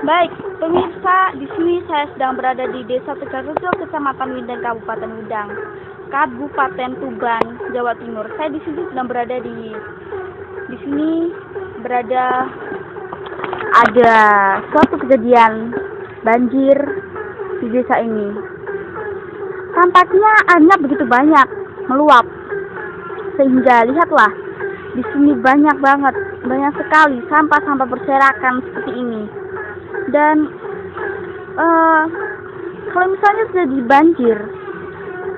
Baik, pemirsa, di sini saya sedang berada di Desa Tegalrejo, Kecamatan Windang, Kabupaten Windang, Kabupaten Tuban, Jawa Timur. Saya di sini sedang berada di sini ada suatu kejadian banjir di desa ini. Tampaknya airnya begitu banyak meluap, sehingga lihatlah di sini banyak sekali sampah-sampah berserakan seperti ini. Dan kalau misalnya sudah dibanjir,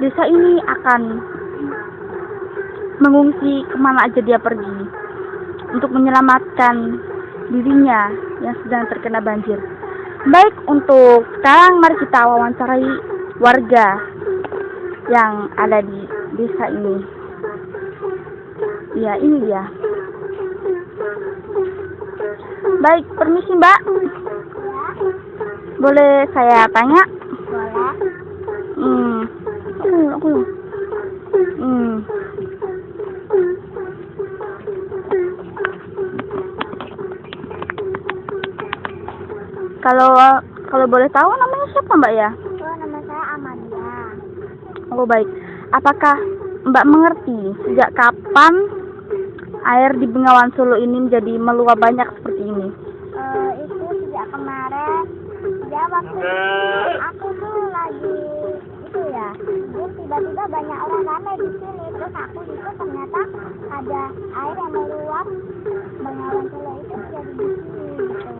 desa ini akan mengungsi kemana aja dia pergi untuk menyelamatkan dirinya yang sedang terkena banjir. Baik, untuk sekarang mari kita wawancarai warga yang ada di desa ini. Ya, ini dia. Baik, permisi Mbak. Boleh saya tanya? Boleh. Aku. Kalau boleh tahu namanya siapa Mbak ya? Oh, nama saya Amalia. Oh baik. Apakah Mbak mengerti sejak kapan air di Bengawan Solo ini menjadi meluap banyak seperti ini? Itu sejak kemarin. Ya, waktu aku tuh lagi itu ya. Terus tiba-tiba banyak orang ramai di sini. Terus aku itu ternyata ada air yang meluap Bengawan Solo itu jadi di sini gitu.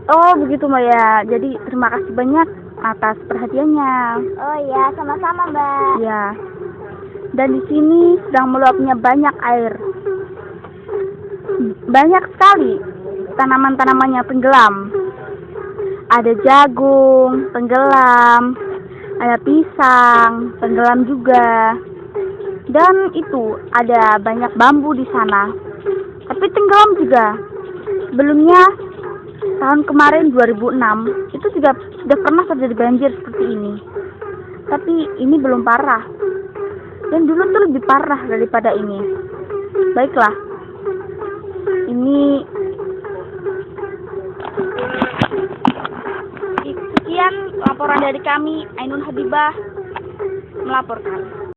Oh begitu Mbak ya. Jadi terima kasih banyak atas perhatiannya. Oh iya, sama-sama Mbak. Ya. Dan di sini sedang meluapnya banyak air. Banyak sekali tanaman-tanamannya tenggelam. Ada jagung tenggelam, ada pisang tenggelam juga. Dan itu ada banyak bambu di sana. Tapi tenggelam juga. Sebelumnya tahun kemarin 2006 itu juga sudah pernah terjadi banjir seperti ini. Tapi ini belum parah. Dan dulu tuh lebih parah daripada ini. Baiklah. Ini sekian laporan dari kami, Ainun Habibah melaporkan.